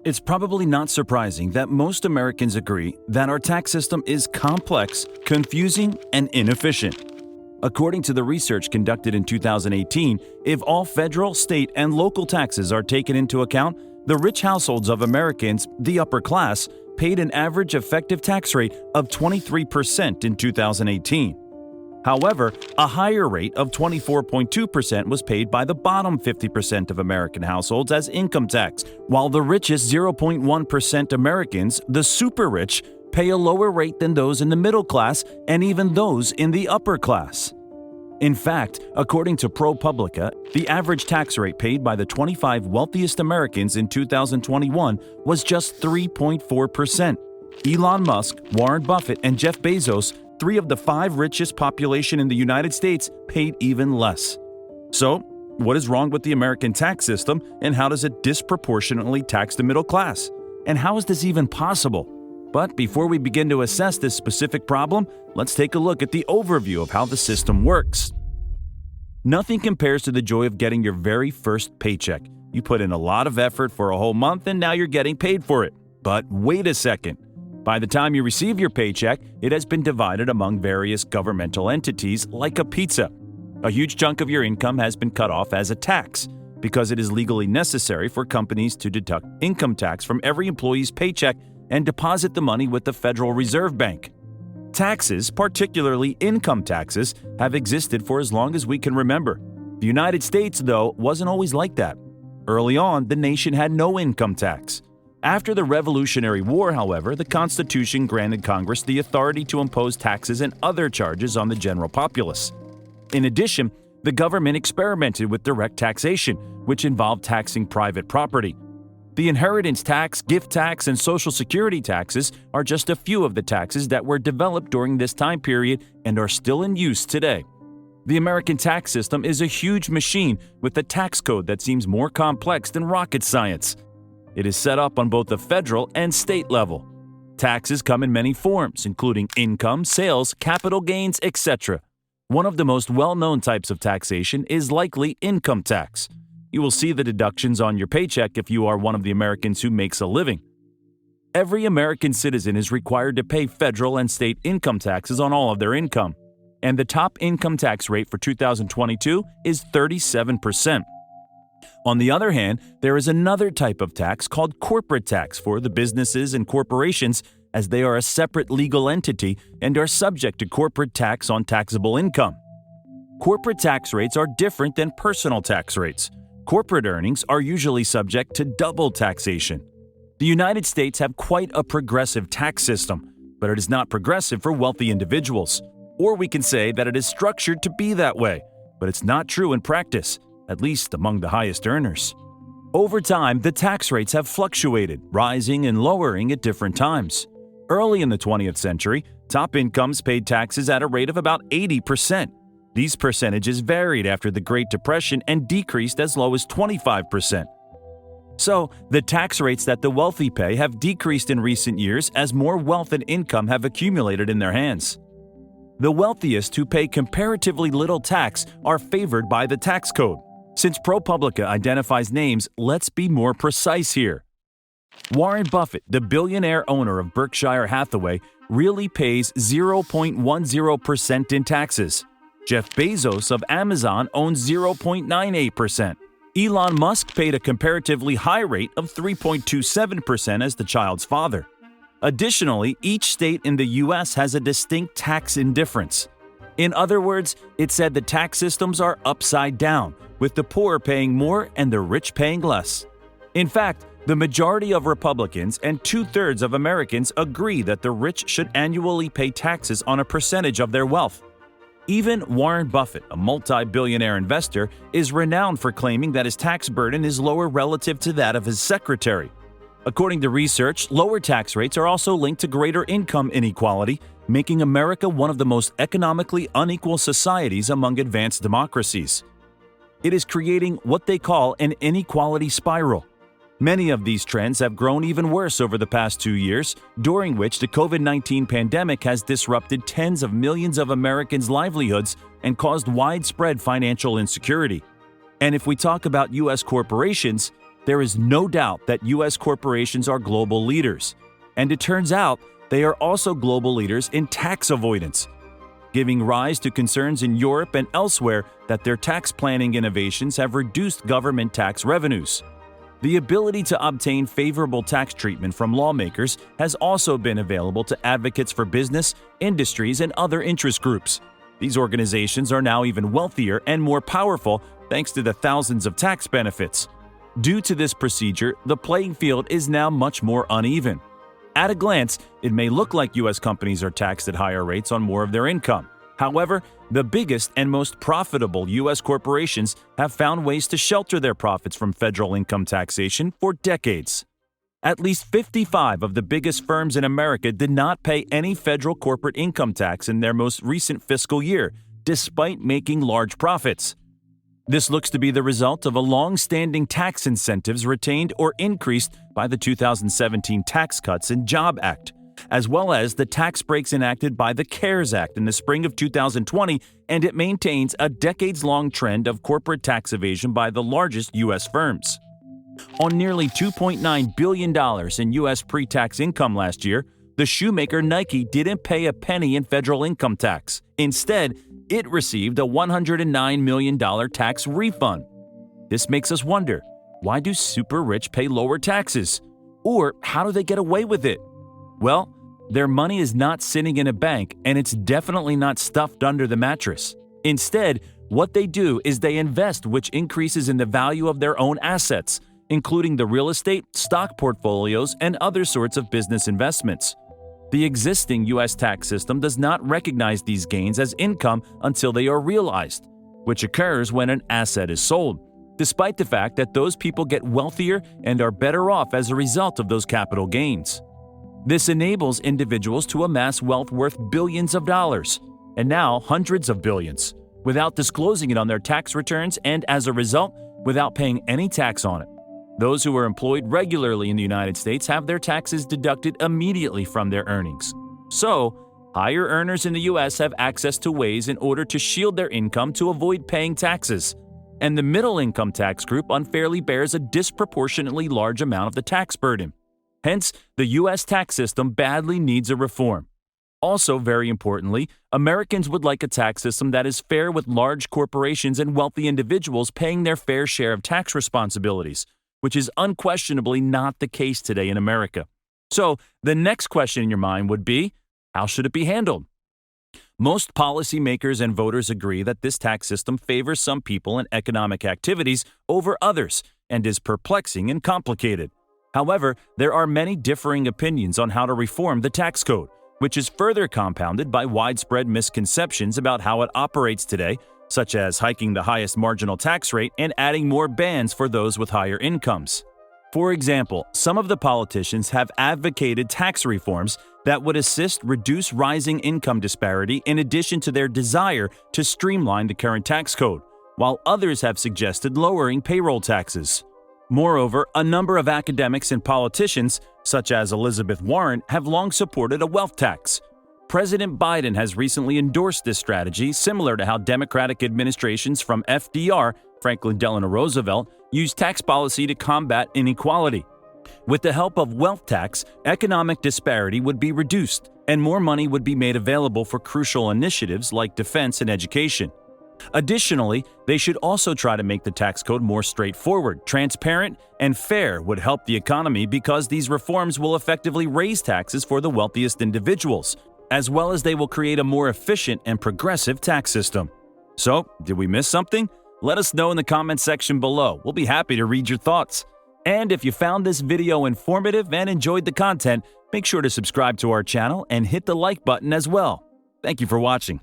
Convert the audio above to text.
It's probably not surprising that most Americans agree that our tax system is complex, confusing, and inefficient. According to the research conducted in 2018, if all federal, state, and local taxes are taken into account, the rich households of Americans, the upper class, paid an average effective tax rate of 23% in 2018. However, a higher rate of 24.2% was paid by the bottom 50% of American households as income tax, while the richest 0.1% Americans, the super rich, pay a lower rate than those in the middle class and even those in the upper class. In fact, according to ProPublica, the average tax rate paid by the 25 wealthiest Americans in 2021 was just 3.4%. Elon Musk, Warren Buffett, and Jeff Bezos, 3 of the 5 richest population in the United States, paid even less. So, what is wrong with the American tax system, and how does it disproportionately tax the middle class? And how is this even possible? But before we begin to assess this specific problem, let's take a look at the overview of how the system works. Nothing compares to the joy of getting your very first paycheck. You put in a lot of effort for a whole month and now you're getting paid for it. But wait a second. By the time you receive your paycheck, it has been divided among various governmental entities like a pizza. A huge chunk of your income has been cut off as a tax, because it is legally necessary for companies to deduct income tax from every employee's paycheck and deposit the money with the Federal Reserve Bank. Taxes, particularly income taxes, have existed for as long as we can remember. The United States, though, wasn't always like that. Early on, the nation had no income tax. After the Revolutionary War, however, the Constitution granted Congress the authority to impose taxes and other charges on the general populace. In addition, the government experimented with direct taxation, which involved taxing private property. The inheritance tax, gift tax, and Social Security taxes are just a few of the taxes that were developed during this time period and are still in use today. The American tax system is a huge machine with a tax code that seems more complex than rocket science. It is set up on both the federal and state level. Taxes come in many forms, including income, sales, capital gains, etc. One of the most well-known types of taxation is likely income tax. You will see the deductions on your paycheck if you are one of the Americans who makes a living. Every American citizen is required to pay federal and state income taxes on all of their income, and the top income tax rate for 2022 is 37%. On the other hand, there is another type of tax called corporate tax for the businesses and corporations, as they are a separate legal entity and are subject to corporate tax on taxable income. Corporate tax rates are different than personal tax rates. Corporate earnings are usually subject to double taxation. The United States have quite a progressive tax system, but it is not progressive for wealthy individuals. Or we can say that it is structured to be that way, but it's not true in practice, at least among the highest earners. Over time, the tax rates have fluctuated, rising and lowering at different times. Early in the 20th century, top incomes paid taxes at a rate of about 80%. These percentages varied after the Great Depression and decreased as low as 25%. So, the tax rates that the wealthy pay have decreased in recent years as more wealth and income have accumulated in their hands. The wealthiest who pay comparatively little tax are favored by the tax code. Since ProPublica identifies names, let's be more precise here. Warren Buffett, the billionaire owner of Berkshire Hathaway, really pays 0.10% in taxes. Jeff Bezos of Amazon owns 0.98%. Elon Musk paid a comparatively high rate of 3.27% as the child's father. Additionally, each state in the U.S. has a distinct tax indifference. In other words, it said the tax systems are upside down, with the poor paying more and the rich paying less. In fact, the majority of Republicans and 2/3 of Americans agree that the rich should annually pay taxes on a percentage of their wealth. Even Warren Buffett, a multi-billionaire investor, is renowned for claiming that his tax burden is lower relative to that of his secretary. According to research, lower tax rates are also linked to greater income inequality, making America one of the most economically unequal societies among advanced democracies. It is creating what they call an inequality spiral. Many of these trends have grown even worse over the past 2 years, during which the COVID-19 pandemic has disrupted tens of millions of Americans' livelihoods and caused widespread financial insecurity. And if we talk about U.S. corporations, there is no doubt that U.S. corporations are global leaders. And it turns out they are also global leaders in tax avoidance, giving rise to concerns in Europe and elsewhere that their tax planning innovations have reduced government tax revenues. The ability to obtain favorable tax treatment from lawmakers has also been available to advocates for business, industries, and other interest groups. These organizations are now even wealthier and more powerful thanks to the thousands of tax benefits. Due to this procedure, the playing field is now much more uneven. At a glance, it may look like U.S. companies are taxed at higher rates on more of their income. However, the biggest and most profitable U.S. corporations have found ways to shelter their profits from federal income taxation for decades. At least 55 of the biggest firms in America did not pay any federal corporate income tax in their most recent fiscal year, despite making large profits. This looks to be the result of a long-standing tax incentives retained or increased by the 2017 Tax Cuts and Jobs Act, as well as the tax breaks enacted by the CARES Act in the spring of 2020, and it maintains a decades-long trend of corporate tax evasion by the largest U.S. firms. On nearly $2.9 billion in U.S. pre-tax income last year, the shoemaker Nike didn't pay a penny in federal income tax. Instead, it received a $109 million tax refund. This makes us wonder, why do super rich pay lower taxes? Or how do they get away with it? Well, their money is not sitting in a bank, and it's definitely not stuffed under the mattress. Instead, what they do is they invest, which increases in the value of their own assets, including the real estate, stock portfolios, and other sorts of business investments. The existing U.S. tax system does not recognize these gains as income until they are realized, which occurs when an asset is sold, despite the fact that those people get wealthier and are better off as a result of those capital gains. This enables individuals to amass wealth worth billions of dollars, and now hundreds of billions, without disclosing it on their tax returns and, as a result, without paying any tax on it. Those who are employed regularly in the United States have their taxes deducted immediately from their earnings. So, higher earners in the U.S. have access to ways in order to shield their income to avoid paying taxes. And the middle income tax group unfairly bears a disproportionately large amount of the tax burden. Hence, the U.S. tax system badly needs a reform. Also, very importantly, Americans would like a tax system that is fair, with large corporations and wealthy individuals paying their fair share of tax responsibilities, which is unquestionably not the case today in America. So, the next question in your mind would be, how should it be handled? Most policymakers and voters agree that this tax system favors some people and economic activities over others and is perplexing and complicated. However, there are many differing opinions on how to reform the tax code, which is further compounded by widespread misconceptions about how it operates today, such as hiking the highest marginal tax rate and adding more bans for those with higher incomes. For example, some of the politicians have advocated tax reforms that would reduce rising income disparity in addition to their desire to streamline the current tax code, while others have suggested lowering payroll taxes. Moreover, a number of academics and politicians, such as Elizabeth Warren, have long supported a wealth tax. President Biden has recently endorsed this strategy, similar to how Democratic administrations from FDR, Franklin Delano Roosevelt, used tax policy to combat inequality. With the help of wealth tax, economic disparity would be reduced, and more money would be made available for crucial initiatives like defense and education. Additionally, they should also try to make the tax code more straightforward, transparent, and fair would help the economy, because these reforms will effectively raise taxes for the wealthiest individuals, as well as they will create a more efficient and progressive tax system. So, did we miss something? Let us know in the comments section below. We'll be happy to read your thoughts. And if you found this video informative and enjoyed the content, make sure to subscribe to our channel and hit the like button as well. Thank you for watching.